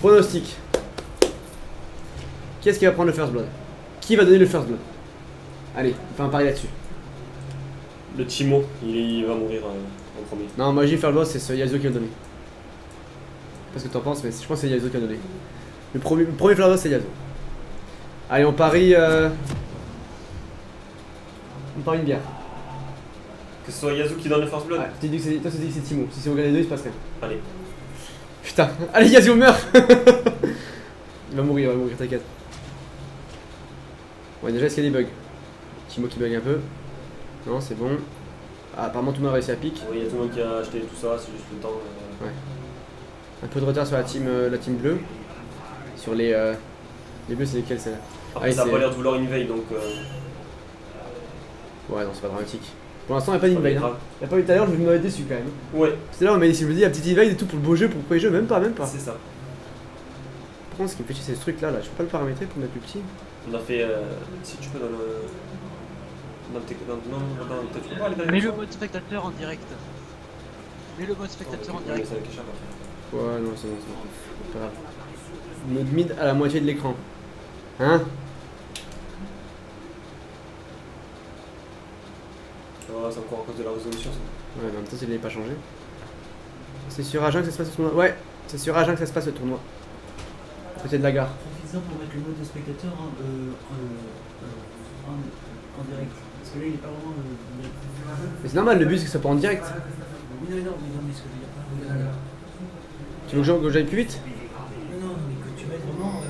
Pronostic. Qui est-ce qui va prendre le first blood? Qui va donner le first blood? Allez, on fait un pari là-dessus. Le Timo, il va mourir en premier. Non, moi j'ai first blood, c'est ce Yasuo qui va le donner. Je sais pas ce que t'en penses, mais je pense que c'est Yasuo qui va le donner. Le premier first blood, c'est Yasuo. Allez, on parie. On parie une bière. Que ce soit Yasuo qui donne le first blood. Ouais, toi tu dis que c'est Timo. Si on gagne les deux, il se passe rien. Allez. Putain, allez Yasuo meurt. Il va mourir, t'inquiète. Ouais, déjà, est-ce qu'il y a des bugs? Timo qui bug un peu. Non, c'est bon. Ah, apparemment tout le monde a réussi à pique. Oui, il y a tout le monde qui a acheté tout ça, c'est juste le temps. Ouais. Un peu de retard sur la team bleue. Sur les bleus, c'est lesquels c'est là? Après, ça a pas l'air de vouloir invade donc. Ouais, non, c'est pas dramatique. Pour l'instant, il n'y a pas d'invade. Hein. Il n'y a pas eu tout à l'heure, je m'avais déçu quand même. Ouais. C'est là, on m'a dit, si je me dis, un petit invade et tout pour le beau jeu, pour le premier jeu, même pas. C'est ça. Par contre, ce qui me fait chier, c'est ce truc là, je peux pas le paramétrer pour mettre plus petit. On a fait. Si tu peux dans le. Non, tu peux pas aller dans les. Mets le mode spectateur en direct. Mets le mode spectateur en direct. Ouais, non, c'est bon, c'est pas grave. Mode mid à la moitié de l'écran. Hein? Oh, c'est encore à cause de la résolution ça. Ouais, mais en même temps, il n'avait pas changé. C'est sur Agen que ça se passe le tournoi. Ouais, c'est sur Agen que ça se passe le tournoi. À côté de la gare. Profites-en pour mettre le mode de spectateur en direct. Parce que là, il est pas vraiment en direct. Mais c'est normal, le but c'est que ça soit pas en direct. Oui, non, mais ce que je veux dire. Tu veux que j'aille plus vite? Non, mais que tu mettes vraiment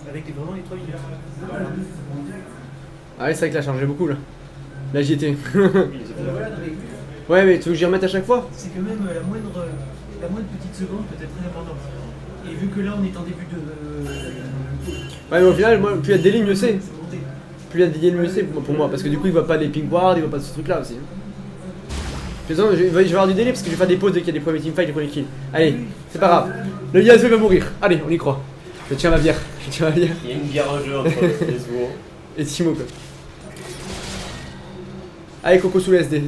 avec vraiment les 3 minutes. Voilà. Ah ouais, c'est vrai que là, changé beaucoup là. Là, j'y étais. Voilà, non, mais Ouais, mais tu veux que j'y remette à chaque fois? c'est que même la moindre petite seconde peut être très importante. Et vu que là, on est en début de. Ouais, mais au final, moi, plus il y a des lignes, mieux c'est. C'est monté. Plus il y a des lignes, mieux c'est pour moi. Parce que du coup, il voit pas les ping ward, il voit pas ce truc là aussi. Je vais avoir du délai parce que je vais faire des pauses dès qu'il y a des premiers teamfights, des premiers kills. Allez, c'est pas grave. Le Yasuo va mourir. Allez, on y croit. Je tiens ma bière. Il y a une guerre en jeu entre Yasuo et Timo quoi. Allez, Coco sous le SD.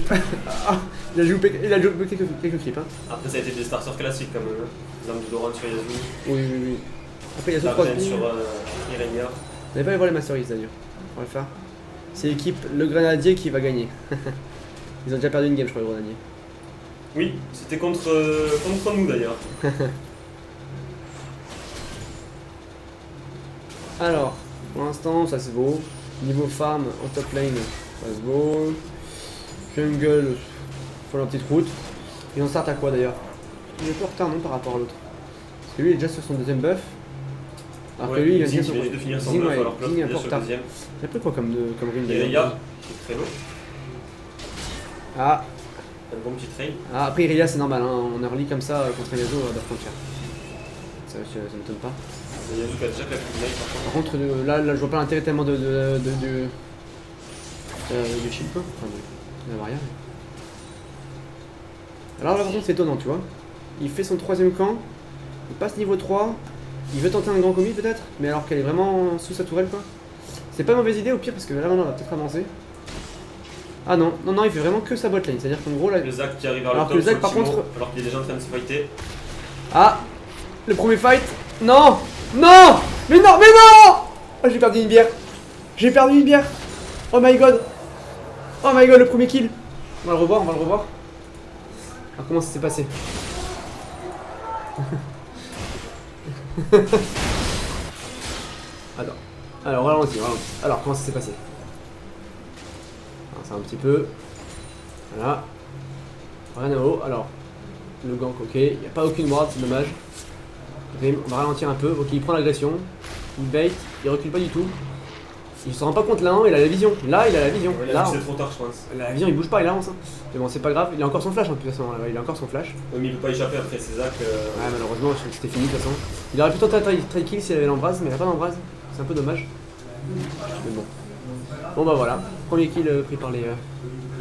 Ah, il a joué quelques clips. Hein. Après, ça a été des starters classiques comme l'arme du Doran sur Yasuo. Oui. Après, Yasuo La 3 reine sur Irenia. Vous n'allez pas aller voir les Masteries d'ailleurs. On va le faire. C'est l'équipe Le Grenadier qui va gagner. Ils ont déjà perdu une game, je crois, le Grenadier. Oui, c'était contre nous d'ailleurs. Alors, pour l'instant, ça se vaut. Niveau farm en top lane, ça se vaut. Jungle, faut la petite route. Et on start à quoi d'ailleurs? Il est un peu en retard non par rapport à l'autre. Parce que lui il est déjà sur son deuxième buff. Alors que lui il vient de finir son Zing, buff ouais, alors que Zing est un peu en sur le retard. deuxième. Il a pris quoi comme rune Irelia, d'ailleurs? qui est très lourd. Ah, Un bon petit trail. après Irelia c'est normal, hein. On early comme ça contre Yasuo à la frontière. Ça m'étonne pas. Yasuo qui a déjà claqué une life par Par contre là je vois pas l'intérêt tellement du shield quoi. Enfin de la barrière. Alors là par contre c'est étonnant tu vois. Il fait son troisième camp, il passe niveau 3, il veut tenter un grand commis peut-être, mais alors qu'elle est vraiment sous sa tourelle quoi. C'est pas une mauvaise idée au pire parce que là maintenant on va peut-être avancer. Ah non, il fait vraiment que sa botlane, c'est-à-dire qu'en gros là... Le Zac qui arrive vers alors le que top le Zac sur par Timo, contre... alors qu'il est déjà en train de se fighter. Ah, le premier fight. Non, non, mais non, oh, j'ai perdu une bière. Oh my god, le premier kill. On va le revoir. Alors comment ça s'est passé? Attends. Alors ralentis. Alors comment ça s'est passé? Alors, c'est un petit peu. Voilà. Rien à haut. Alors, le gank, ok. Il n'y a pas aucune ward, c'est dommage. On va ralentir un peu. Ok, il prend l'agression. Il bait. Il recule pas du tout. Il se rend pas compte là, il a la vision. Là, il a la vision. Ouais, là, c'est trop tard, je pense. la vision, il bouge pas, il avance. Hein. Mais bon, c'est pas grave. Il a encore son flash en plus. Il a encore son flash. Mais il peut pas échapper après ses Zac. Ouais, malheureusement, je crois que c'était fini de toute façon. Il aurait pu tenter un try kill s'il avait l'embrase, mais il a pas d'embrase. C'est un peu dommage. Mais bon. Bon bah voilà. Premier kill pris par les.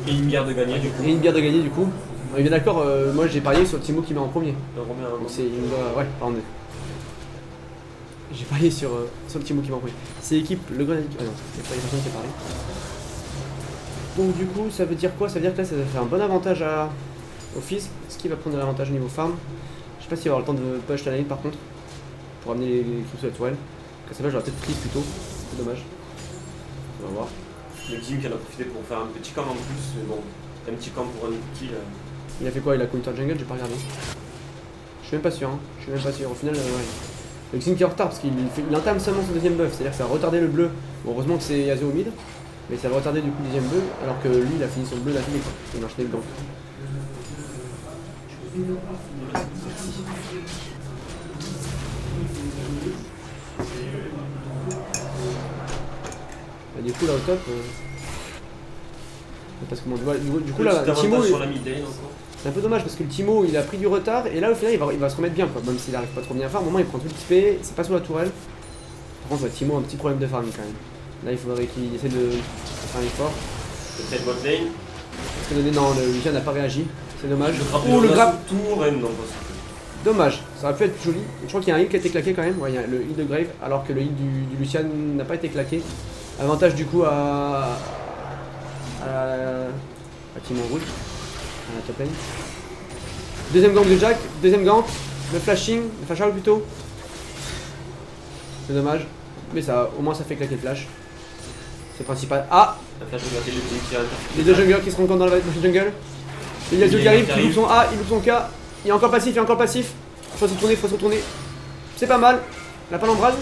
Et une bière de gagner du coup. Et une bière de gagner du coup. On est bien d'accord, moi j'ai parié sur Timo qui met en premier. On remet un Donc c'est une. Ouais, pardon. J'ai parié sur le Timo qui met en premier. C'est l'équipe Le Grenadier. Ah non, il n'y a pas personne qui a parlé. Donc du coup, ça veut dire quoi? Ça veut dire que là, ça va faire un bon avantage au Fizz. Est-ce qu'il va prendre de l'avantage au niveau farm? Je sais pas s'il va avoir le temps de push la ligne par contre. Pour amener les trucs sur la tourelle. Cassava j'aurais peut-être pris plutôt. C'est dommage. On va voir. Le team qui en a profité pour faire un petit camp en plus, mais bon, un petit camp pour un kill. Il a fait quoi? Il a counter jungle? J'ai pas regardé. Je suis même pas sûr, hein. Je suis même pas sûr. Au final, ouais. Le Xin qui est en retard parce qu'il entame seulement son deuxième buff, c'est-à-dire que ça a retardé le bleu. Bon, heureusement que c'est Yasuo au mid, mais ça va retarder du coup le deuxième bleu, alors que lui il a fini son bleu d'affilée quoi. Il a enchaîné le gank. Bah, du coup là au top. Parce que bon, du coup là, Timo. Sur la mid lane encore. C'est un peu dommage parce que le Timo il a pris du retard et là au final il va se remettre bien quoi, même s'il arrive pas trop bien à faire. Au moment il prend tout le TP, c'est pas sur la tourelle. Par contre Timo a un petit problème de farming quand même. Là il faudrait qu'il essaie de faire un effort. Peut-être bot lane. Parce que non, le Lucian n'a pas réagi, c'est dommage. Oh le grab tour et non pas. Dommage, ça aurait pu être joli. Je crois qu'il y a un heal qui a été claqué quand même, ouais, il y a le heal de Grave alors que le heal du Lucian n'a pas été claqué. Avantage du coup à Timo Rouge. À la top lane. Deuxième gank de Jack, deuxième gank, le flashing, le flash out plutôt. C'est dommage, mais ça, au moins ça fait claquer le flash. C'est principal. Ah, les deux junglers qui se rencontrent dans la jungle. Il y a Yasuo qui arrive, il loupe son A, il loupe son K. Il est encore passif, il est encore passif. Faut se retourner, faut se retourner. C'est pas mal. La pas l'embrase.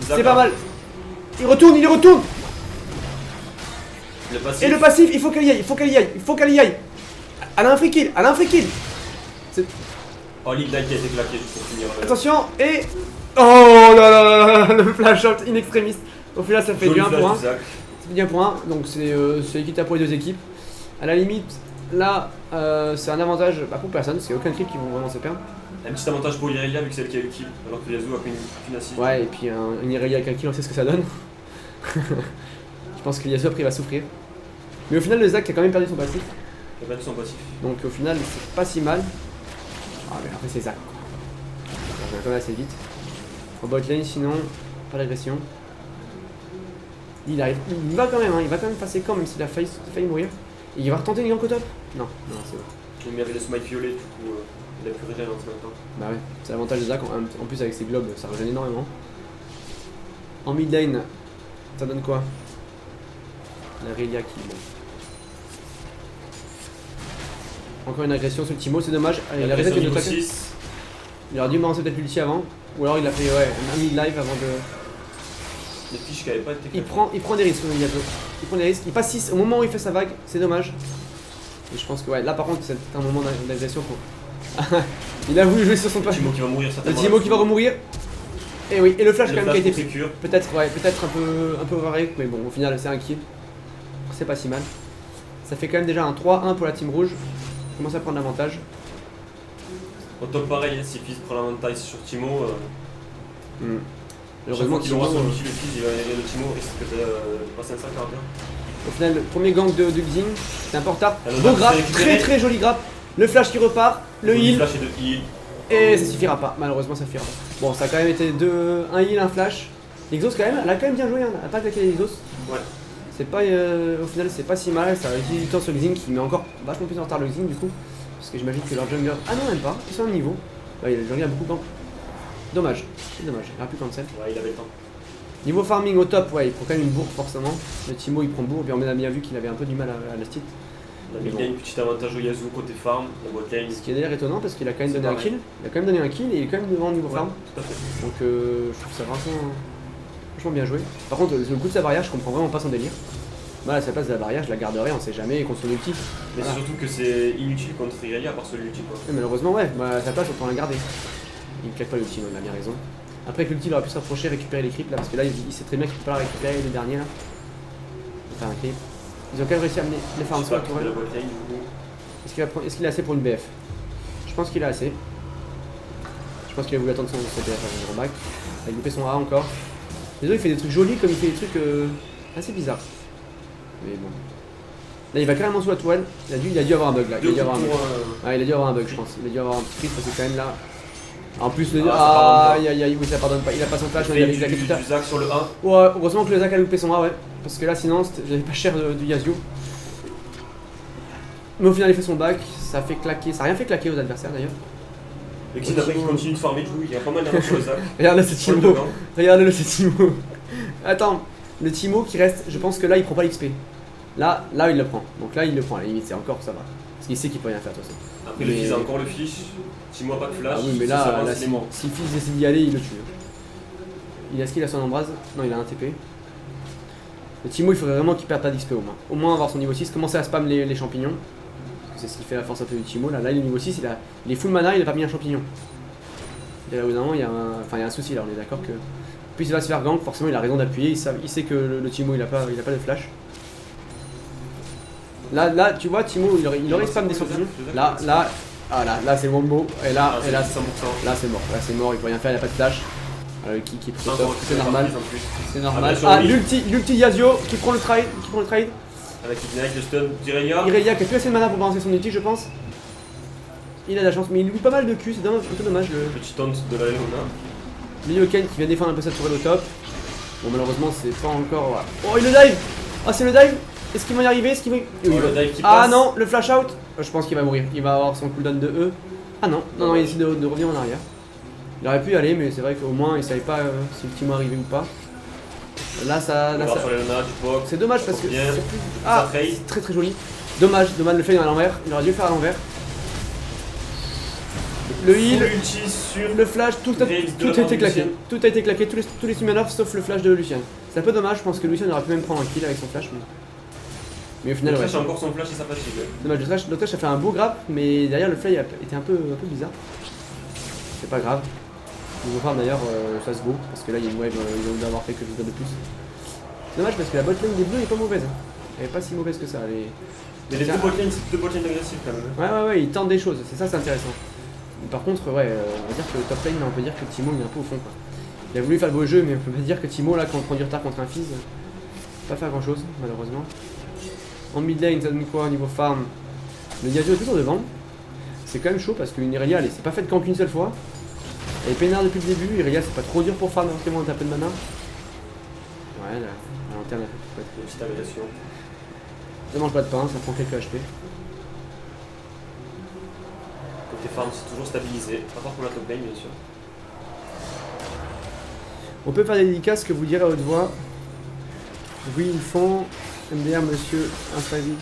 C'est pas mal. Il retourne, il retourne. Et le passif, il faut qu'elle y aille, il faut qu'elle y aille, il faut qu'elle y aille. Elle a un free kill, elle a un free kill. Oh, l'ignite qui a été claqué pour finir. Attention, et... Oh là là là là, le flash out in extremis. Au final, ça fait du 1 pour 1. Ça fait du 1 pour 1, donc c'est équitable pour les deux équipes. À la limite, là, c'est un avantage pour personne, parce qu'il n'y a aucun creep qui vont vraiment se perdre. Un petit avantage pour Irelia vu que c'est elle qui a eu le kill, alors que Yasuo a qu'une assist. Ouais, et puis un Irelia avec un kill, on sait ce que ça donne. Je pense que Yasuo après il va souffrir. Mais au final, le Zac a quand même perdu son passif. Il a perdu son passif. Donc au final, c'est pas si mal. Ah, mais après, c'est Zac. On va quand même assez vite. En bot lane, sinon, pas d'agression. Il arrive, il va quand même, hein, il va quand même passer quand même s'il a failli mourir. Et il va retenter une gank au top? Non, non, c'est bon. Il avait le smite violet, du coup, il a pu régénérer en ce même temps. Bah ouais, c'est l'avantage de Zac, en plus avec ses globes, ça régène énormément. En mid lane, ça donne quoi? La Relia qui... Bon. Encore une agression sur le Timo, c'est dommage. Allez, il a reset une attaque. Il aurait dû balancer peut-être l'ulti avant. Ou alors il a fait un mid-live avant de... Les fiches qui avaient pas été... Il prend des risques, Yasuo. Il prend des risques. Il passe 6 au moment où il fait sa vague, c'est dommage. Et je pense que ouais, là par contre c'est un moment d'agression pour... Il a voulu jouer sur son passif. Le Timo qui va mourir, le Timo qui va remourir. Et oui, et le flash quand même qui a été pris. Sécure. Peut-être ouais, peut-être un peu overrated, mais bon au final c'est un kill. C'est pas si mal. Ça fait quand même déjà un 3-1 pour la team rouge. On commence à prendre l'avantage. Au top pareil, hein, si Fizz prend l'avantage sur Timo... Heureusement qu'il aura son ulti, le Fizz, il va aller le Timo, risque de passer un 5 bien. Au final, le premier gank de Xing, c'est un peu en retard. Beau grappe, très joli grappe. Le flash qui repart, le heal. Flash et de heal. Et ça suffira pas, malheureusement ça suffira pas. Bon, ça a quand même été un heal, un flash. L'Exos quand même, elle a quand même bien joué, hein. Elle a pas claqué les Exos. Ouais. C'est pas, au final c'est pas si mal, ça a utilisé du temps sur Xing qui met encore vachement plus en retard le Xing du coup. Parce que j'imagine que leur jungler... Ah non même pas, ils sont au même niveau. Ouais, le jungler a beaucoup de temps. Dommage, c'est dommage, il n'y aura plus cancel. Ouais, il avait le temps. Niveau farming au top, ouais, il prend quand même une bourre forcément. Le Timo il prend bourre, puis on a bien vu qu'il avait un peu du mal à la stit. Il a une petite avantage au Yasuo côté farm, la bot lane. Ce qui est d'ailleurs étonnant parce qu'il a quand même donné un kill. Il a quand même donné un kill et il est quand même devant au niveau farm. Tout à fait. Donc je trouve ça vachement bien joué. Par contre, le coup de sa barrière, je comprends vraiment pas son délire. Voilà, à sa place de la barrière, je la garderai, on sait jamais, contre son ulti. Mais Voilà. c'est surtout que c'est inutile contre Irelia à part celui l'ulti quoi. Et malheureusement, ouais, à sa place, autant la garder. Il ne claque pas l'ulti, il a bien raison. Après que l'ulti, il aurait pu se rapprocher, récupérer les creeps là, parce que là, il sait très bien qu'il peut pas la récupérer les derniers là. Il va faire un creep. Ils ont quand même réussi à amener les farms sur la tourelle. Est-ce qu'il a assez pour une BF? Je pense qu'il a assez. Je pense qu'il a voulu attendre son BF avant le back. Il a loupé son A encore. Désolé, il fait des trucs jolis comme il fait des trucs assez bizarres. Mais bon. Là, il va carrément sous la tourelle. Il a dû avoir un bug là. Il a dû avoir un bug. Ah, il a dû avoir un bug, je pense. Il a dû avoir un petit freeze parce que quand même là. En plus, le. Aïe, oui, ça pardonne pas. Il a pas son flash, il a claqué tout à du Zac sur le 1. Ouais, heureusement que le Zac a loupé son A, ouais. Parce que là, sinon, j'avais pas cher du Yasuo. Mais au final, il fait son back. Ça a fait claquer. Ça a rien fait claquer aux adversaires d'ailleurs. Et Xin après qui continue de farmer, du coup, il y a pas mal d'argent sur le Zac. Regarde là, c'est Sur le Timo. devant. Regarde-le, c'est Timo. Attends, le Timo qui reste, je pense que là il prend pas l'XP. Là il le prend. Donc là il le prend, à la limite, c'est encore ça va. Parce qu'il sait qu'il peut rien faire de toute façon. Après, le fils a encore le fiche. Timo a pas de flash. Ah oui, mais Si là, ça avance, là il est mort. si Fizz décide d'y aller, il le tue. Il a ce qu'il a son embrase. Non, il a un TP. Le Timo, il faudrait vraiment qu'il perde pas d'XP au moins. Au moins avoir son niveau 6, commencer à spam les champignons. C'est ce qui fait la force un peu du Timo. Là il est niveau 6, il est full mana, il a pas mis un champignon. Et là, au bout d'un moment, il y a un souci là, on est d'accord que. Puis il va se faire gank, forcément il a raison d'appuyer, il sait que le Timo il a pas de flash. Là tu vois, Timo il aurait spam des champignons. Là c'est le wombo. Et là, Ah, et là, 100%. là c'est mort, il peut rien faire, il a pas de flash. Le kick est plutôt top, c'est normal. En plus. C'est normal. sur Ah, lui. l'ulti Yasuo qui prend le trade. Avec Ignite, le stun d'Irelia. Irelia qui a plus assez de mana pour balancer son ulti, je pense. Il a de la chance, mais il oublie pas mal de cul, c'est un peu dommage. Petit taunt de la Leona. Le Yoken qui vient défendre un peu sa tourelle au top. Bon, malheureusement, c'est pas encore. Voilà. Oh, il le dive! Ah, c'est le dive! Est-ce qu'il va y arriver? Est-ce qu'il va. Oh, le dive qui Ah passe. non, le flash out! Je pense qu'il va mourir. Il va avoir son cooldown de E. Ah non, il essaie de revenir en arrière. Il aurait pu y aller, mais c'est vrai qu'au moins il savait pas si le Timo arrivait ou pas. Là, ça. On va sur la Leona, du poke. C'est dommage parce que. Bien. surtout- Ça Ah, trade. c'est très très joli. Dommage de le faire à l'envers. Il aurait dû le faire à l'envers. Le heal. Full ulti sur. Le flash, tout a Graves de été la part de claqué. Lucien. Tout a été claqué, tous les summoners sauf le flash de Lucien. C'est un peu dommage, je pense que Lucien aurait pu même prendre un kill avec son flash. Mais au final, Le ouais. Trash a encore son flash et sa fatigue. Dommage, le trash a fait un beau grab, mais derrière le fly était un peu bizarre. C'est pas grave. Niveau farm d'ailleurs, ça se vaut, parce que là il y a une wave, ils ont dû avoir fait quelque chose de plus. C'est dommage parce que la botlane des bleus est pas mauvaise. Elle est pas si mauvaise que ça. Mais les deux botlane, c'est deux botlane agressifs quand même. Ouais, ils tentent des choses, c'est ça, c'est intéressant. Par contre, ouais, on va dire que le top lane, on peut dire que Timo il est un peu au fond quoi. Il a voulu faire le beau jeu, mais on peut pas dire que Timo là, quand on prend du retard contre un Fizz, pas faire grand chose, malheureusement. En mid lane, ça donne quoi au niveau farm? Le Yasuo est toujours devant. C'est quand même chaud parce qu'une Irelia, elle s'est pas faite camp une seule fois. Elle est peinard depuis le début, Irelia c'est pas trop dur pour farm parce qu'elle monte un peu de mana. Ouais, la lanterne elle fait Une petite agression. ça mange pas de pain, ça prend quelques HP. Côté farm, c'est toujours stabilisé. À part pour la top lane, bien sûr. On peut faire des dédicaces que vous direz à haute voix. Oui, ils font. MDR, monsieur Instavis.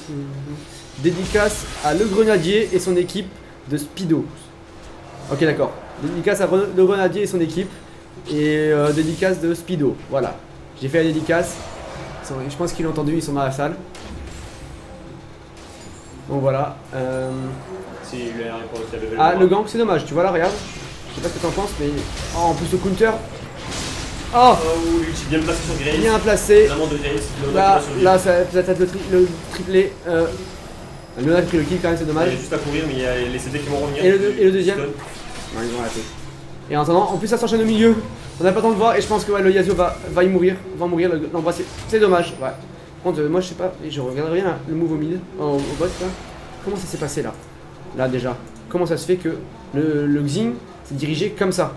Dédicace à Le Grenadier et son équipe de Speedo. Ok, d'accord. Dédicace à Le Grenadier et son équipe. Et dédicace de Speedo. Voilà. J'ai fait la dédicace. Je pense qu'ils l'ont entendu, ils sont dans la salle. Donc voilà. Si lui a répondu à level Ah, 1. le gank, c'est dommage. Tu vois là, regarde. Je sais pas ce que t'en penses, mais. Oh, en plus, le counter. Oh! Oh, l'ulti bien placé sur Graves. Bien placé. L'amant de Graves. Là, ça va être le triplé. Leona a pris le kill quand même, c'est Il dommage. est juste à courir, mais il y a les CD qui vont revenir. Et le deuxième? Stun. Non, ils vont rater. Et en attendant, en plus ça s'enchaîne au milieu. On n'a pas le temps de voir et je pense que ouais, le Yasuo va y mourir. Va mourir, l'embrasser. C'est dommage. Ouais. Par contre, moi je sais pas, je regarde rien le move au mid, au bot là. Comment ça s'est passé là? Là déjà. Comment ça se fait que le Xin s'est dirigé comme ça?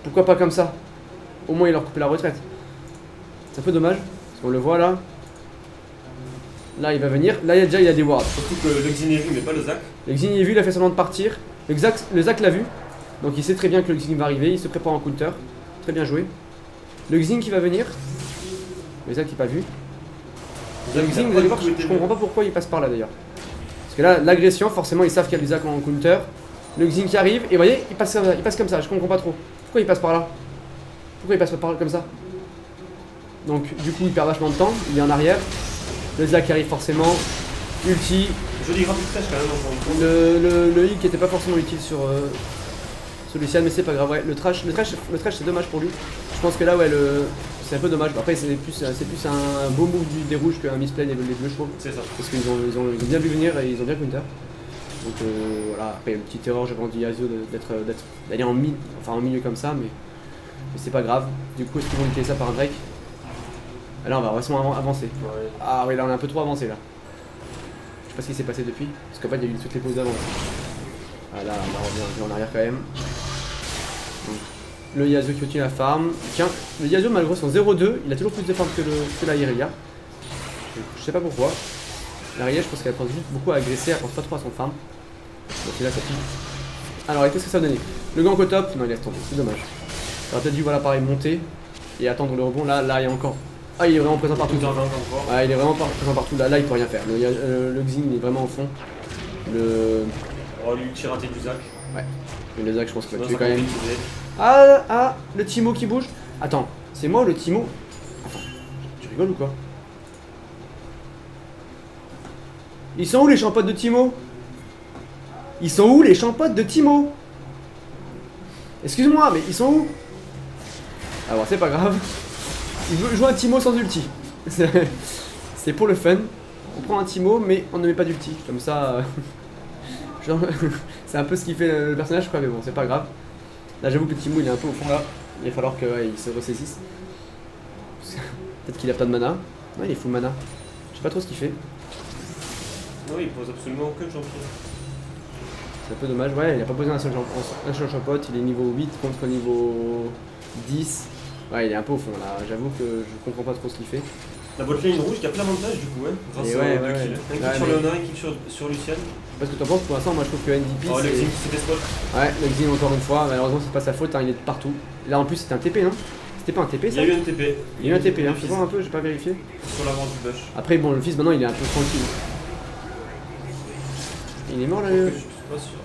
Pourquoi pas comme ça? Au moins il leur coupé la retraite. C'est un peu dommage. Parce qu'on le voit là. Là il va venir. Là il y a des wards. Surtout que le Xin est vu, mais pas le Zac. Le Xin est vu, il a fait semblant de partir. Le Zac l'a vu. Donc il sait très bien que le Xin va arriver. Il se prépare en counter. Très bien joué. Le Xin qui va venir. Le Zac qui n'est pas vu. Le Xin, vous allez voir, je comprends pas pourquoi il passe par là d'ailleurs. Parce que là, l'agression, forcément, ils savent qu'il y a le Zac en counter. Le Xin qui arrive. Et vous voyez, il passe comme ça. Je comprends pas trop. Pourquoi il passe par là? Pourquoi il passe par là comme ça? Donc du coup, il perd vachement de temps. Il est en arrière. Le Zac arrive forcément. Ulti. Joli rapide trash quand même, encore une fois. Le heal qui était pas forcément utile sur Lucian, mais c'est pas grave. Ouais, le trash c'est dommage pour lui. Je pense que là, ouais, c'est un peu dommage. Après, c'est plus un beau move des rouges qu'un misplay des bleus, je trouve. C'est ça. Parce qu'ils ont bien vu venir et ils ont bien counter. Donc voilà, après, une petite erreur, je pense, du Yasuo d'aller en milieu comme ça, mais c'est pas grave. Du coup, est-ce qu'ils vont utiliser ça par un Drake? Là, on va vraiment avancer. Ouais. Ah oui, là, on est un peu trop avancé là. Je sais pas ce qui s'est passé depuis, parce qu'en fait il y a eu toutes les pauses d'avant. Ah là, on va revenir en arrière quand même. Donc, le Yasuo qui continue la farm. Tiens, le Yasuo malgré son 0-2, il a toujours plus de farm que la Irelia. Je sais pas pourquoi. La Irelia, je pense qu'elle pense juste beaucoup à agresser, elle pense pas trop à son farm. Donc là ça pique. Alors, et qu'est-ce que ça va donner? Le gank au top? Non, il laisse tomber, c'est dommage. J'aurais peut-être dû, voilà, pareil, monter et attendre le rebond. Là, il y a encore. Ah, il est vraiment présent partout. Tout en gank encore. Ouais, il est vraiment présent partout. Là, il peut rien faire. Le Xin, il est vraiment au fond. Oh, l'ulti raté du Zac. Ouais. Mais le Zac, je pense qu'il va Non, tuer ça quand même. compliqué. Ah, le Timo qui bouge. Attends, c'est moi ou le Timo? Attends, tu rigoles ou quoi? Ils sont où les champotes de Timo? Ils sont où les champotes de Timo? Excuse-moi, mais ils sont où? Ah bon, c'est pas grave. Il veut jouer un Timo sans ulti. C'est pour le fun. On prend un Timo, mais on ne met pas d'ulti. Comme ça... genre, c'est un peu ce qui fait le personnage, quoi, mais bon, c'est pas grave. Là, j'avoue que le Timo, il est un peu au fond, là. Il va falloir qu'il se ressaisisse. Peut-être qu'il a pas de mana. Non, il est full mana. Je sais pas trop ce qu'il fait. Non, il pose absolument aucun champion. C'est un peu dommage. Ouais, il a pas posé un seul champote. Il est niveau 8 contre niveau 10. Ouais, il est un peu au fond, là. J'avoue que je comprends pas trop ce qu'il fait. La botlane rouge qui a plein d'avantages du coup, ouais. Grâce Et aux ouais, deux ouais, kills. ouais. Un kill Ouais, sur mais- Léona, un kill sur Lucian. Parce que t'en penses, pour l'instant, moi je trouve que NDP Oh, le c'est... Xin qui se fait spot. Ouais, le Xin encore une fois, malheureusement c'est pas sa faute, hein, il est de partout. Là en plus c'était un TP, non? C'était pas un TP Il y ça? a eu un TP. Il y a eu un TP, hein, Le tu fils vois un peu, j'ai pas vérifié. sur l'avance du bush. Après bon, le fils maintenant il est un peu tranquille. Il est mort là Je suis pas sûr.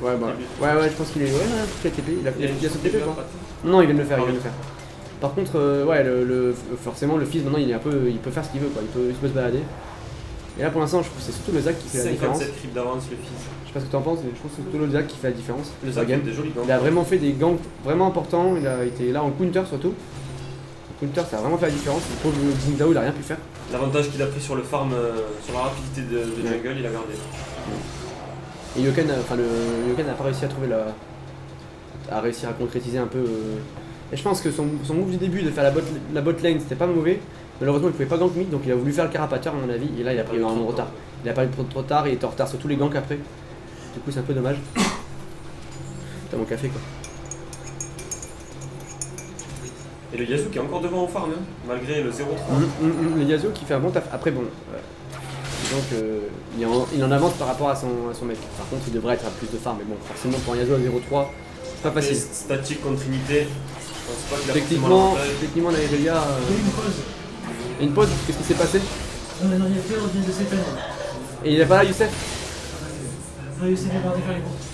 Ouais, bah, ouais, je pense qu'il est... Ouais, il a TP, il a son TP quoi. pas. Non, il vient de le faire, il vient de le faire. Par contre, ouais, forcément le fils maintenant il est un peu... Il peut faire ce qu'il veut quoi, il peut se balader. Et là pour l'instant je trouve que c'est surtout le Zac qui fait la différence. 57 creep d'avance le fils. Je sais pas ce que t'en penses, mais je trouve que c'est plutôt le Zac qui fait la différence. Le Sur la Zac a game. des jolis gants. Il a vraiment fait des ganks vraiment importants, il a été là en counter surtout. En counter ça a vraiment fait la différence, le pauvre Xingdao il a rien pu faire. L'avantage qu'il a pris sur le farm, sur la rapidité de jungle, il a gardé. Et Yoken, le Yoken n'a pas réussi à trouver à réussir à concrétiser un peu. Et je pense que son move du début de faire la bot lane c'était pas mauvais. Malheureusement il pouvait pas gank mid donc il a voulu faire le carapateur à mon avis et là il a pris énormément de retard. Il a pas eu trop tard et il était en retard sur tous les ganks après. Du coup c'est un peu dommage. T'as mon café quoi. Et le Yasuo qui est encore devant au farm, hein, malgré le 0-3. Le Yasuo qui fait un bon taf. Après bon, disons il en avance par rapport à son mec. Par contre il devrait être à plus de farm mais bon forcément pour un Yasuo à 0-3 c'est pas facile. Statique contre unité, je pense pas qu'il a Techniquement, forcément la Irelia... Il y a eu une pause. Et une pause, qu'est-ce qui s'est passé? Non, mais non, il y a fait, on vient de s'éteindre. Et il est pas là Youssef? Non, il s'est fait partir faire les courses.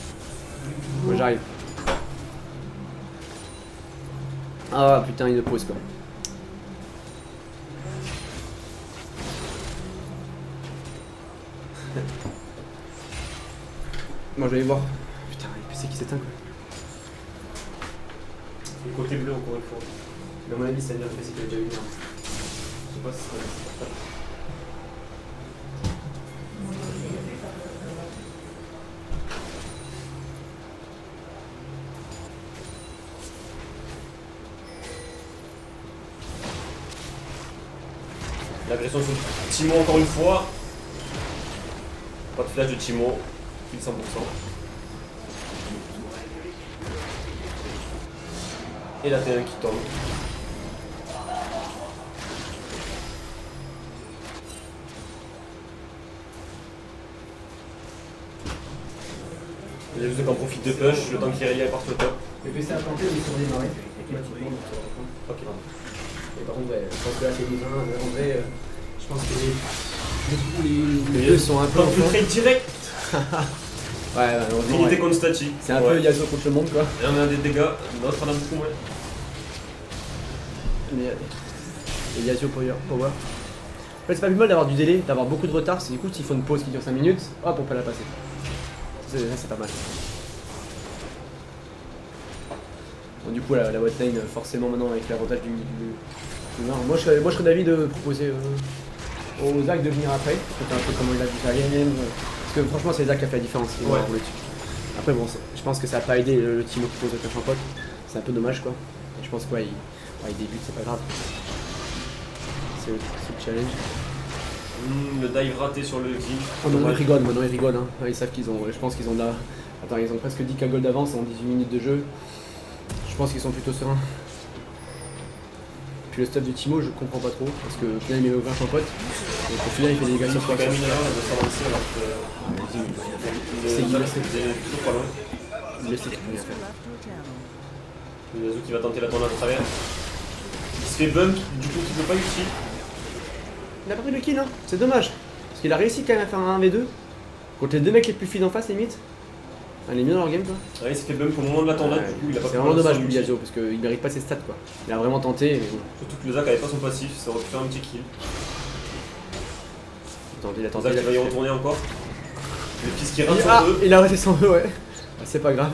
Moi j'arrive. Ah putain il est pause quoi. Moi je vais aller voir. Putain il PC qui s'éteint quoi. Le côté bleu encore une fois. Mais à mon avis ça veut dire que c'est qu'il a déjà eu une arme. Je sais pas si c'est ça. L'agression sur Timo encore une fois. Pas de flash de Timo, kill 100%. Et la T1 qui tombe. Il y a juste qu'on profite de push, le temps qu'Irelia parte au top. Le PC a planté, mais il faut redémarrer automatiquement donc ça va reprendre. Ok. Et par contre, ouais, je pense que là c'est 12-1. En vrai, je pense que les deux sont un peu en Donc le fond. trade direct, Ouais, malheureusement. unité Ouais. contre statique. C'est un peu Yasuo contre le monde quoi. Et on a des dégâts, l'autre en a beaucoup moins. Et Yasuo Power. En fait, c'est pas plus mal d'avoir du délai, d'avoir beaucoup de retard. C'est du coup, s'il faut une pause qui dure 5 minutes, hop, on peut la passer. C'est pas mal. Bon, du coup, la botlane, forcément, maintenant, avec l'avantage du nord. Moi, je serais d'avis de proposer aux Zac de venir après. C'est un peu comment il a vu ça. Parce que franchement, c'est Zac qui a fait la différence. Ouais. Après, bon, je pense que ça n'a pas aidé le Timo qui pose aucun champote. C'est un peu dommage, quoi. Et je pense qu'il il débute, c'est pas grave. C'est le challenge. Le dive raté sur le Xin. Oh, maintenant ils rigolent, hein. Ouais, ils savent qu'ils ont. Je pense qu'ils ont là. Attends, ils ont presque 10 gold d'avance en 18 minutes de jeu. Je pense qu'ils sont plutôt sereins. Puis le stuff du Timo, je comprends pas trop. Parce que au final, il met aucun champote. Donc au final, il fait des dégâts sur Il fait quand 300. même une erreur de s'avancer alors que C'est il qu'il est toujours pas loin. Il le sait qu'il peut bien faire. Le Yasuo qui va tenter la tornade à travers. Il se fait bump, du coup il peut pas utile. Il a pas pris le kill, hein. C'est dommage. Parce qu'il a réussi quand même à faire un 1v2. Contre les deux mecs les plus feed en face, limite. Enfin, il est mieux dans leur game, quoi. Ouais, il s'est fait bump au moment de la tornade, Ouais, du coup il a pas c'est pu vraiment lancer dommage son pour ulti. Yasuo parce qu'il mérite pas ses stats, quoi. Il a vraiment tenté, mais bon. Surtout que le Zac avait pas son passif, ça aurait pu faire un petit kill. Il a tenté, Zac il a qui va y fait. retourner encore. Le fils qui rate Ah, son E. il a arrêté son E, ouais. Ah, c'est pas grave.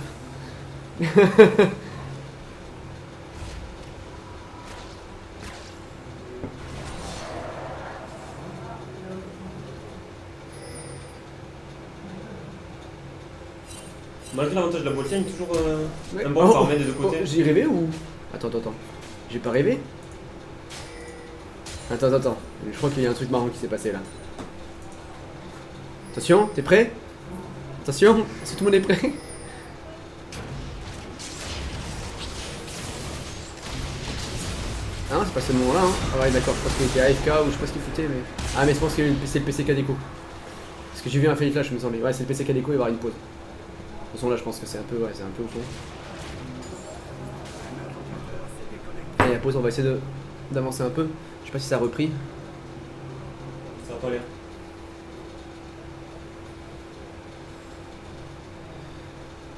Malgré l'avantage de la boîte, il y a toujours Ouais. un bon farmer des deux côtés. J'ai rêvé ou. Attends. J'ai pas rêvé. Attends. Je crois qu'il y a un truc marrant qui s'est passé là. Attention, t'es prêt? Attention, si tout le monde est prêt. Ah non, c'est pas ce moment-là, hein. Ah ouais, d'accord, je pense qu'il était AFK ou je sais pas ce qu'il foutait, mais. Ah, mais je pense que c'est le PCK déco. Parce que j'ai vu un fail flash, me semblait. Ouais, c'est le PCK déco, il va y avoir une pause. De toute façon, là, je pense que c'est un peu, ouais, c'est un peu au fond. Allez, la pause, on va essayer d'avancer un peu. Je sais pas si ça a repris. Ça va pas l'air.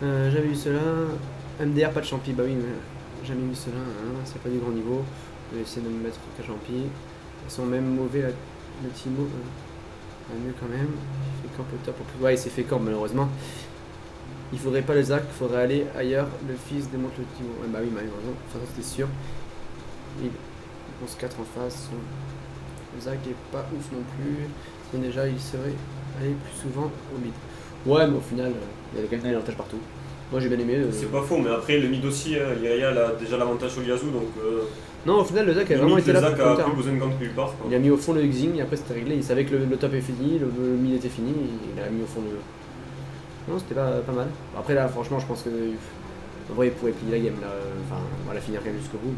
Jamais vu cela. MDR, pas de champi, bah oui, mais jamais vu cela. Hein. C'est pas du grand niveau. Je vais essayer de me mettre au champi. Ils sont même mauvais, là, le Timo. Mieux quand même. Il fait camp au top. En plus. Ouais, il s'est fait camp malheureusement. Il faudrait pas le Zac, il faudrait aller ailleurs. Le fils démonte le Timo. Ouais, bah oui, malheureusement. Enfin, c'était sûr. Il pense 4 en face. Le Zac est pas ouf non plus. Mais déjà, il serait allé plus souvent au mid. Ouais, mais au final, il y a quand même des avantages partout. Moi j'ai bien aimé. C'est pas faux, mais après le mid aussi, Irelia a déjà l'avantage sur Yasuo, donc Non, au final, le Zac a limite, vraiment été le là Zac pour a counter. plus Hein. besoin de gank nulle part. Il a mis au fond le Xing et après c'était réglé. Il savait que le top est fini, le mid était fini, il a mis au fond le. Non, c'était pas mal. Après là, franchement, je pense que. En vrai, il pourrait plier la game là. Enfin, on va la finir quand même jusqu'au bout.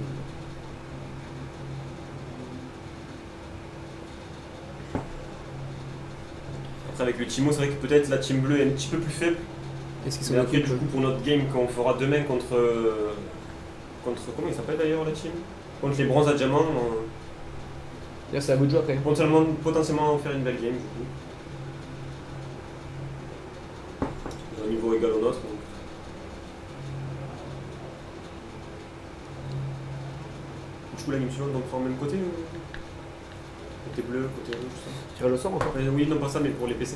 Après avec le Timo, c'est vrai que peut-être la team bleue est un petit peu plus faible. Qu'est-ce qu'ils sont Mais après, équipes, du coup, pour notre game qu'on fera demain contre. Comment il s'appelle d'ailleurs la team? Contre les bronzes à diamant, D'ailleurs, c'est à bout de jeu après. potentiellement faire une belle game du coup. Un niveau égal au nôtre. Donc. Du coup, la game suivante, donc on prend le même côté ou... Côté bleu, côté rouge, tout ça. Tirage au sort encore. Oui, non, pas ça, mais pour les PC.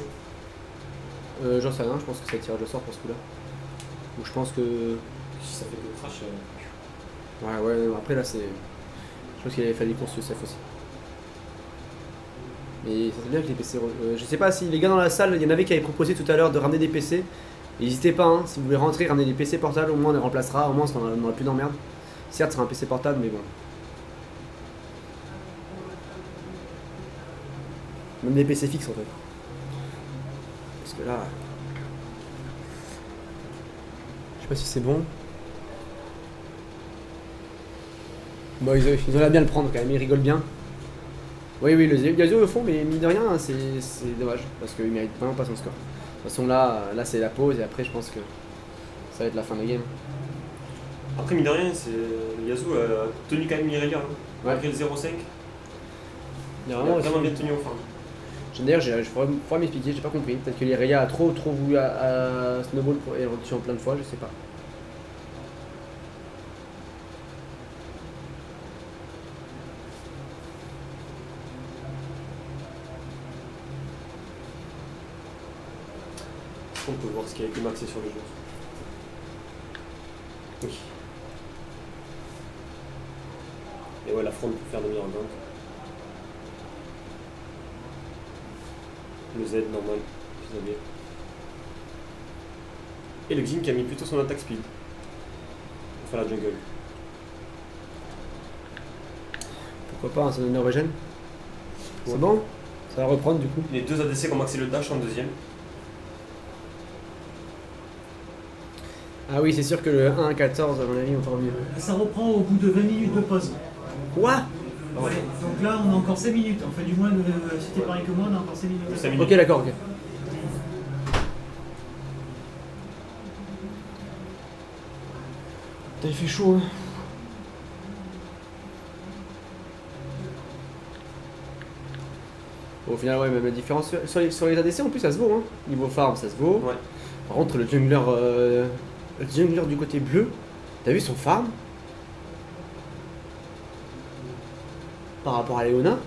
J'en sais rien, je pense que c'est tirage au sort pour ce coup-là. Donc je pense que. Si ça fait que crash. Ouais, après là c'est. Je pense qu'il avait fallu courses USF aussi. Mais ça serait bien que les PC. Je sais pas si les gars dans la salle, il y en avait qui avaient proposé tout à l'heure de ramener des PC. N'hésitez pas, hein, si vous voulez rentrer, ramener des PC portables, au moins on les remplacera, au moins on n'aura plus d'emmerde. Certes, c'est un PC portable, mais bon. Même des PC fixes en fait. Parce que là. Je sais pas si c'est bon. Bon, ils ont l'air bien le prendre quand même, ils rigolent bien. Oui, le Yasuo le fond, mais mine de rien, c'est dommage. Parce qu'il mérite vraiment pas son score. De toute façon, là c'est la pause et après, je pense que ça va être la fin de la game. Après, mine de rien, Yasuo a tenu quand même Irelia. Hein. Ouais. Malgré le 0,5. Il y a Vraiment, vraiment bien tenu au farm. D'ailleurs, je pourrais m'expliquer, j'ai pas compris. Peut-être que l'Irelia a trop voulu à Snowball pour et reçu en plein de fois, je sais pas. On peut voir ce qui a été maxé sur le jeu. Oui. Et ouais, la front peut faire de meilleures ganks. Le Z normal, plus habillé. Et le Xing qui a mis plutôt son attaque speed pour faire la jungle. Pourquoi pas, ça donne Norvégienne. C'est Ouais. bon? Ça va reprendre du coup. Les deux ADC qui ont maxé le dash en deuxième. Ah oui, c'est sûr que le 1 à 14, à mon avis, encore mieux. Ça reprend au bout de 20 minutes de pause. Quoi? Ouais. Donc là, on a encore 5 minutes. Enfin, du moins, si t'es pareil que moi, on a encore 5 minutes. 5 minutes. Ok, d'accord, ok. Putain, il fait chaud, hein. Bon, au final, ouais, même la différence sur les ADC en plus, ça se vaut, hein. Niveau farm, ça se vaut. Ouais. Par contre, le jungler du côté bleu, t'as vu son farm par rapport à Léona?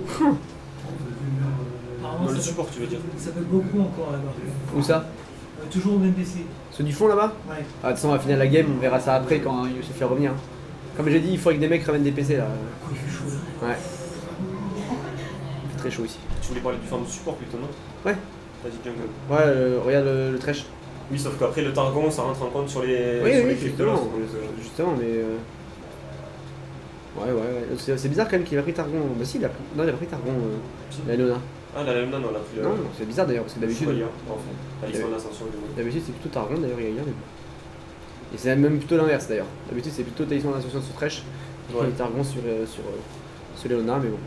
Apparemment, Non, le ça support, tu veux dire. Ça peut beaucoup encore là-bas. Où ça? Toujours au même PC. Ceux du fond là-bas? Ouais. Ah, de toute façon, on va finir la game, on verra ça après quand il se fait revenir. Comme j'ai dit, il faudrait que des mecs ramènent des PC là. Il fait chaud là. Ouais. Il fait très chaud ici. Tu voulais parler du farm de support plutôt, non? Ouais. Vas-y, jungle. Ouais, regarde le trash. Oui, sauf qu'après le Targon, ça rentre en compte sur les. Oui, sur oui, les clips de justement. lance, donc, Justement, mais. Ouais. C'est bizarre quand même qu'il a pris Targon. Bah si, il a pris. Non, il a pris Targon, la Léona. Ah, la Lemna, non, on l'a pris. Non, c'est bizarre d'ailleurs, parce que d'habitude. Chevalier, enfin. Talisman d'ascension du monde. D'habitude, c'est plutôt Targon d'ailleurs, il y a mais bon. Et c'est même plutôt l'inverse d'ailleurs. D'habitude, c'est plutôt Talisman d'association sur Thresh Ouais. et Targon sur Léona, mais bon.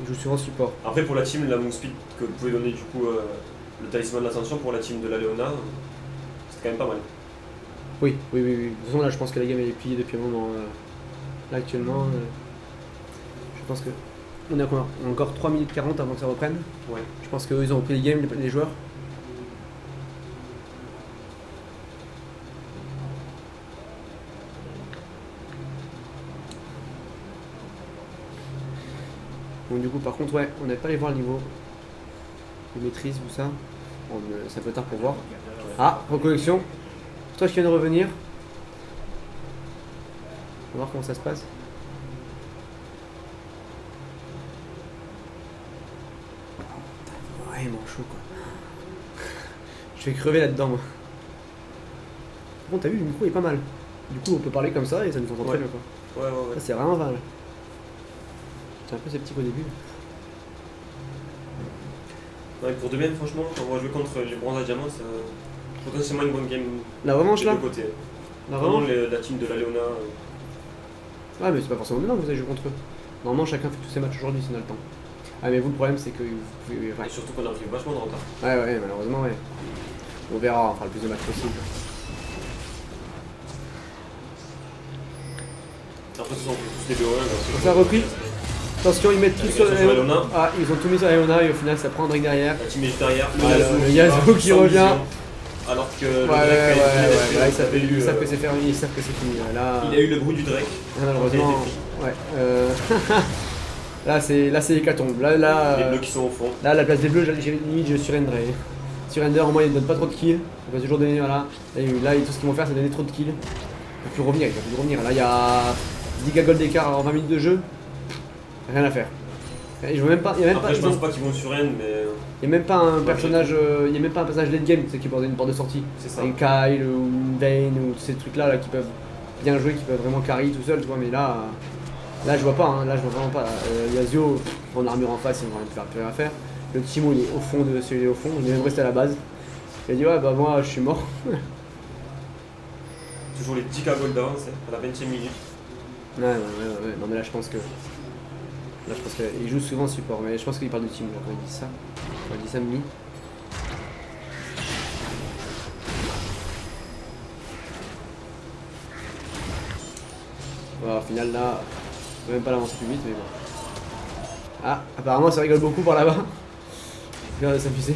Il joue souvent support. Après, pour la team, la move speed que vous pouvez donner du coup le talisman de l'ascension pour la team de la Léona, c'est quand même pas mal. Oui. De toute façon, là, je pense que la game elle est pliée depuis un moment. Là, actuellement, je pense que. On a quoi? On a encore 3 minutes 40 avant que ça reprenne. Ouais. Je pense qu'eux, ils ont repris les games, les joueurs. Donc, du coup, par contre, ouais, on n'est pas allé voir le niveau de maîtrise ou ça. Bon, c'est un peu tard pour voir. Ah, reconnexion. Toi qui viens de revenir. On va voir comment ça se passe. Vraiment chaud quoi. Je vais crever là-dedans moi. Bon, t'as vu, le micro est pas mal. Du coup, on peut parler comme ça et ça nous entend très Ouais. bien quoi. Ouais. Ça, c'est vraiment mal. C'est un peu sceptique au début. Ouais, pour de même, franchement, quand on va jouer contre les bronzes à diamant, c'est potentiellement une bonne game La revanche des là deux côtés. La Vraiment, revanche la team de la Léona. Ouais, mais c'est pas forcément demain que vous allez jouer contre eux. Normalement, chacun fait tous ses matchs aujourd'hui si on a le temps. Ah, mais vous, le problème, c'est que vous pouvez. Et surtout qu'on arrive vachement de retard. Ouais, malheureusement, ouais. On verra, on fera le plus de matchs possible. Après, ce sont tous les BO1. Ça a repris. Attention, ils mettent tout sur sur Léona. Ah, ils ont tout mis sur Léona et au final, ça prend un drink derrière. La team est juste derrière. Le Yasuo qui sans revient. vision, alors que le Ouais, Drake là, ils savent que c'est fini, ils savent que c'est fini. Là, il a eu le bruit du Drake. malheureusement, ouais. Là, c'est hécatombe. Là, Les bleus qui sont au fond. là, à la place des bleus, limite, je surrenderai. Surrender, au moins, ils ne donnent pas trop de kills. On va toujours donner, voilà. Et là, tout ce qu'ils vont faire, c'est donner trop de kills. Il ne peut plus revenir, Là, il y a 10 gold d'écart en 20 minutes de jeu. Rien à faire. Et je vois même pas, il y a même Après, pas, je pense pas qu'ils vont sur N, mais il y a même pas un personnage, il y a même pas un personnage late game, c'est qui peut donner une porte de sortie. c'est ça. Un Kyle ou une Vayne ou tous ces trucs là qui peuvent bien jouer, qui peuvent vraiment carry tout seul, tu vois, mais là je vois pas, hein, là je vois vraiment pas. Yasuo en armure en face, il va plus rien faire. Le Timo il est au fond de celui-là au fond, il est même resté à la base. Il a dit ouais bah moi je suis mort. Toujours les 10k gold d'avance à la 20ème minute. Ouais. Non mais là je pense que. Là je pense qu'il joue souvent support, mais je pense qu'il parle de Timo quand il dit ça. Quand il dit ça Mimi. Bon, au final là, on peut même pas l'avancer plus vite, mais bon. Ah, apparemment ça rigole beaucoup par là-bas. Il a l'air de s'amuser.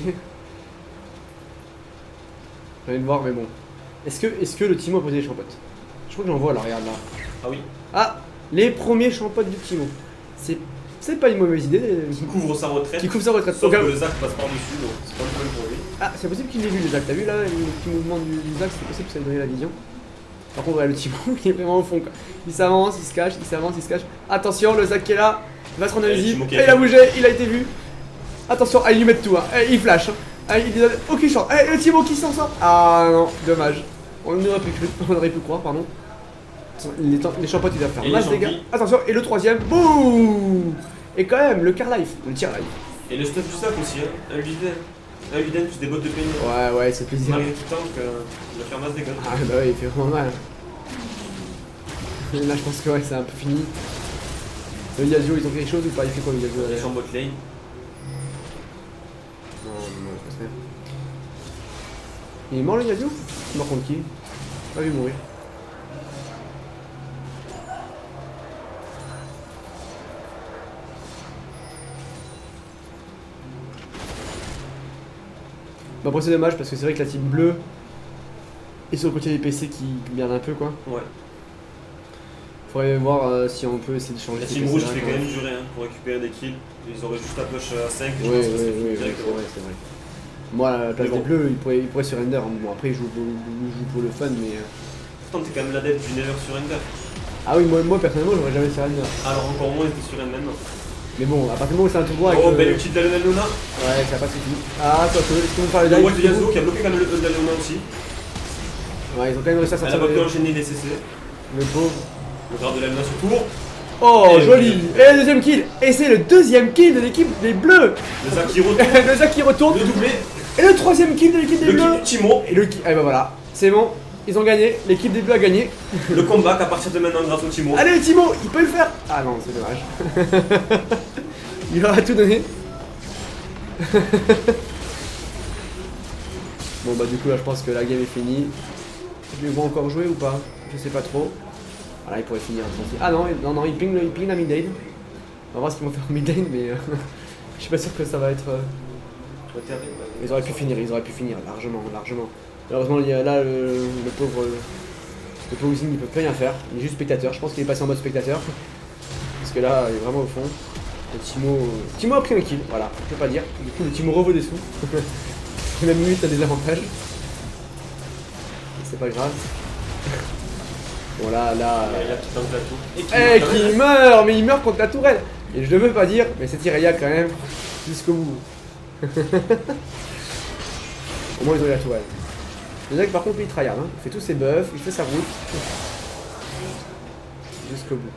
Je vais le voir, mais bon. Est-ce que le Timo a posé les champottes? Je crois que j'en vois là, regarde là. Ah oui. Ah, les premiers champottes du Timo. C'est pas une mauvaise idée. Qui couvre sa retraite. Qui couvre sa retraite. Sauf Donc, que le Zac passe par-dessus, donc c'est pas le problème pour lui. ah, c'est possible qu'il l'ait vu le Zac. T'as vu là, le petit mouvement du Zac, c'est possible que ça ait donné la vision. Par contre, ouais, le Timo, il est vraiment au fond quoi. Il s'avance, il se cache, il s'avance, il se cache. Attention, le Zac qui est là, il va se rendre Et le invisible. Timo qui Et est il a là. bougé, il a été vu. Attention, ah, ils lui mettent tout, hein. Il flash. Hein. Ah, il lui donne aucune chance. Le Timo qui s'en sort. Ah non, dommage. On aurait pu croire, pardon. Les champottes, ils doivent faire Et masse les dégâts. champis. Attention, et le troisième, boum. Et quand même, le car life, le tir life. Et le stuff du Zac aussi, hein. Un Viden plus des bottes de pénis. Ouais, c'est plaisir. Malgré tout le temps il va faire masse des guns. Ah bah ouais, il fait vraiment mal. Là, je pense que ouais, c'est un peu fini. Le Yasuo, ils ont fait quelque chose ou pas? Il fait quoi le Yasuo Ils derrière? sont en bot lane. Non, je pense pas. Il est mort le Yasuo? Il est mort contre qui? Pas vu mourir. Bon après c'est dommage parce que c'est vrai que la team bleue est sur le côté des PC qui merde un peu quoi. Ouais. Faudrait voir si on peut essayer de changer La ces team PC rouge là, fait quand quand même. même durer hein, pour récupérer des kills. Ils auraient juste à push à 5 et je Oui, pense que c'est oui, fini oui, c'est directement. vrai, c'est vrai. Moi à la place Mais des bon. bleus, il pourrait surrender. Hein. Bon après il joue pour le fun mais... Pourtant t'es quand même l'adepte du never surrender. Ah oui moi personnellement j'aurais jamais surrender. Alors encore moins il était sur maintenant. Mais bon, à partir du moment où c'est un tournoi avec... Oh belle ulti de la Luna. Ouais, ça a pas suffi. Ah, quoi que, est-ce qu'on parle Le de Wall de Yasuo qui a bloqué quand même le de la Luna aussi. Ouais, ils ont quand même réussi à Elle a sortir pas pu le enchaîner les CC. pauvre. Le grade de la Luna sur tour. Oh, Et joli. Et le deuxième kill. Et c'est le deuxième kill de l'équipe des bleus. Le Zac qui retourne. Le Zac qui retourne. Le doublé. Et le troisième kill de l'équipe des Le bleus. kill du Timo. Et le kill... Eh ben voilà, c'est bon. Ils ont gagné, l'équipe des bleus a gagné. Le comeback à partir de maintenant grâce au Timo. Allez Timo, il peut le faire. Ah non, c'est dommage. Il aura tout donné. Bon bah du coup là je pense que la game est finie. Je les vois encore jouer ou pas? Je sais pas trop. Voilà, il pourrait finir tranquille. Ah non, non, il ping la mid lane. On va voir ce qu'ils vont faire mid lane mais je suis pas sûr que ça va être... Ils auraient pu finir largement. Malheureusement il y a là le pauvre Zing il peut plus rien faire. Il est juste spectateur, je pense qu'il est passé en mode spectateur. Parce que là il est vraiment au fond. Le Timo a pris un kill, voilà, je peux pas dire. Du coup le Timo revaut des sous. Même lui t'as des avantages. C'est pas grave. Bon là. Il a tout dans la tour. Eh qui meurt, mais il meurt contre la tourelle. Et je ne veux pas dire, mais c'est Irelia quand même jusqu'au bout. Au moins ils ont eu la tourelle. Le Zac par contre il tryhard, hein. Il fait tous ses buffs, il fait sa route. Jusqu'au bout.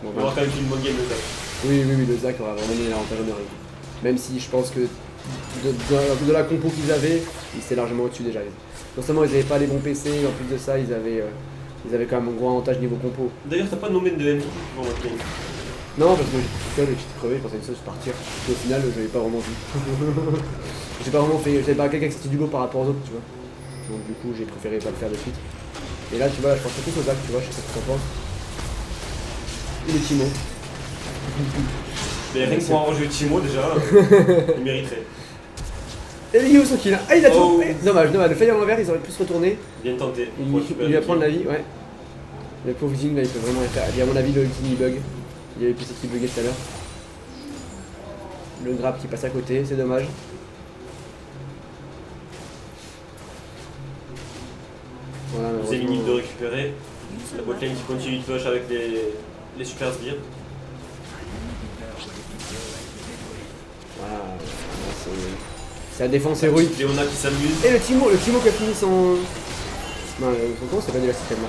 Bon, On aura quand même fait une bonne game le Zac. oui, le Zac aura vraiment mis l'avantage numérique. Même si je pense que de la compo qu'ils avaient, ils étaient largement au-dessus déjà. Non seulement ils n'avaient pas les bons PC, en plus de ça, ils avaient quand même un gros avantage niveau compo. D'ailleurs, t'as pas nommé de MVP pour votre game. Non, parce que j'étais tout seul et que j'étais crevé, je pensais une chose partir. Et au final, je l'avais pas vraiment vu. J'ai pas vraiment fait. J'avais pas quelqu'un qui était du lot par rapport aux autres, tu vois. Donc du coup, j'ai préféré pas le faire de suite. Et là, tu vois, je pense plus au Zac, tu vois, je sais pas ce que t'en penses. Et le Timo. Mais rien que pour avoir joué Timo déjà, il mériterait. Et le Yasuo kill. Ah, il a tout. Oh. Dommage, le fail à l'envers, ils auraient pu se retourner. Bien tenté. Il va prendre la vie, ouais. Le pauvre Zing là, il peut vraiment rien faire. Et à mon avis, le ulti il bug. Il y avait plus qui buguait tout à l'heure. Le grab qui passe à côté, c'est dommage. Voilà, Deuxième minute de malheureusement. récupérer. La botlane qui continue de push avec les super sbires. Voilà, c'est la défense héroïque. Léona qui s'amuse. Et le Timo qui a fini son... Non, son comment c'est pas de la système là.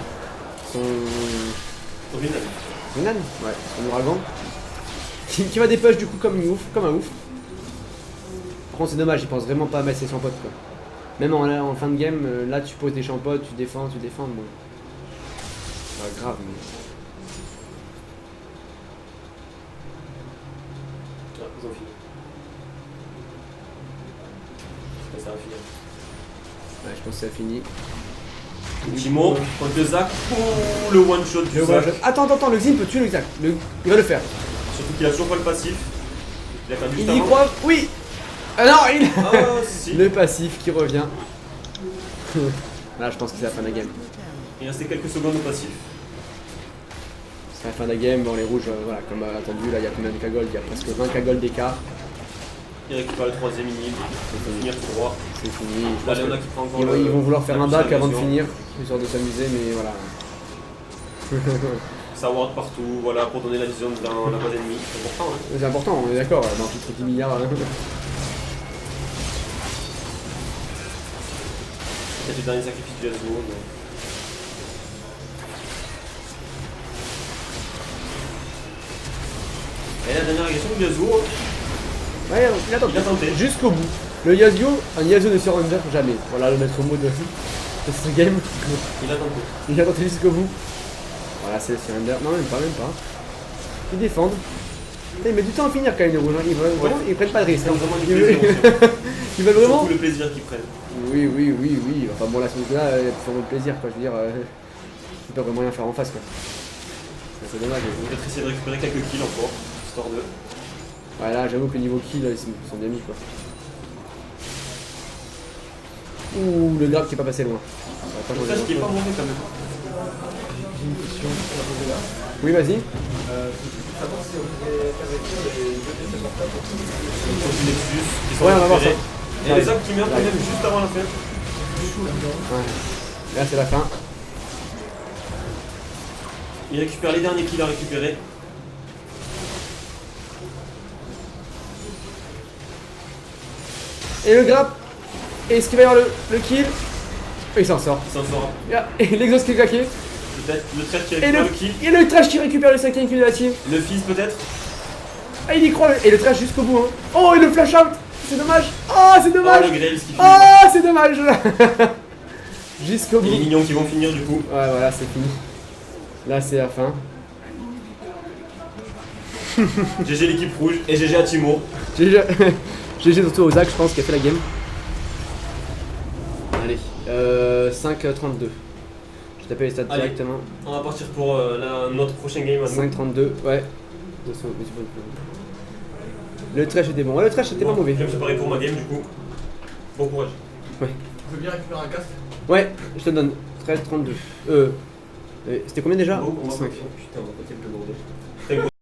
Son... Original. Renan. Ouais, son ouragan. Qui va dépush du coup comme un ouf. Par contre c'est dommage, il pense vraiment pas à mettre ses champotes quoi. Même en fin de game, là tu poses des champotes, tu défends, bon. Pas grave mais... Ah, ils ont fini. Ça va finir. Ouais, je pense que ça a fini. Timo contre le Zac. Ouh, le one shot du Zac. Attends, le Xin peut tuer le Zac. Il va le faire. Surtout qu'il a toujours pas le passif. Il a perdu juste Il y avant. croit. Oui. Ah non, il... Ah si. Le passif qui revient. Là, je pense que c'est la fin de la game. Il restait quelques secondes au passif. C'est la fin de la game. Bon, les rouges, voilà, comme attendu, là, il y a combien de K-Gold? Il y a presque 20 K-Gold d'écart. Il récupère le troisième inhib. Il faut finir tout droit. C'est fini. Je Là, pense il y en a que qui prennent encore ils vont vouloir faire un bac avant de vision. finir, histoire de s'amuser, mais voilà. Ça ward partout, voilà, pour donner la vision dans la base ennemie. C'est important, hein. C'est important, on est d'accord, dans le titre 10 milliards. Hein. C'est le dernier sacrifice du Yasuo. Mais... Et la dernière agression du Yasuo, Ouais, il a tenté. Il a tenté. Jusqu'au bout. Le Yasuo, un Yasuo ne surrender jamais. Voilà le maître mot de ce game. il a tenté. Il a tenté jusqu'au bout. Voilà, c'est le surrender. Non, même pas. Ils défendent. Putain, ils mettent du temps à finir quand même les rouges, hein. Ils prennent pas de risque. C'est Hein. vraiment du Ils plaisir veulent, aussi. ils veulent vraiment. Surtout le plaisir qu'ils prennent. Oui. Enfin bon, là, ce là il y a toujours le plaisir, quoi. Je veux dire, ils peuvent vraiment rien faire en face, quoi. C'est dommage. Je vais essayer de récupérer quelques kills encore, histoire de. Ouais, là, j'avoue que le niveau kill, ils sont bien mis, quoi. Ouh, le grab qui est pas passé loin. Ça va pas Ça, changer ce qui est pas mauvais quand même. J'ai une question à poser là. Oui, vas-y. Savoir si on pouvait faire réduire les deux pièces portables pour tout. Donc les Nexus qui sont Ouais, on va voir récupérés. ça. Et les arbres qui meurent quand même juste avant la fin. Ouais. Là, c'est la fin. Il récupère les derniers kills à récupérer. Et le grab. Est-ce qu'il va y avoir le kill? Il s'en sort. Il s'en sort. Et l'exhaust qui est claqué. Peut-être le trash qui Et récupère le, le kill. et le trash qui récupère le 5ème kill de la team. Le fils peut-être. Ah, il y croit. Et le trash jusqu'au bout. Hein. Oh, et le flash out. C'est dommage. Oh, c'est Oh dommage. le Graves qui finit. Oh, c'est dommage. Jusqu'au bout. Et les mignons qui vont finir du coup. Ouais, voilà, c'est fini. Là, c'est la fin. GG l'équipe rouge et GG à Timo. GG surtout aux Zach, je pense, qui a fait la game. Allez, 5-32. Je vais taper les stats Allez. directement. On va partir pour notre prochain game à nous. 5-32, ouais. Le trash était bon. Ouais, le trash était pas mauvais. Je vais me préparer pour ma game du coup. Bon courage. On peut bien récupérer un casque. Ouais, je te donne 13-32. C'était combien déjà? Oh, on va- 5. oh, putain, on va pas le border.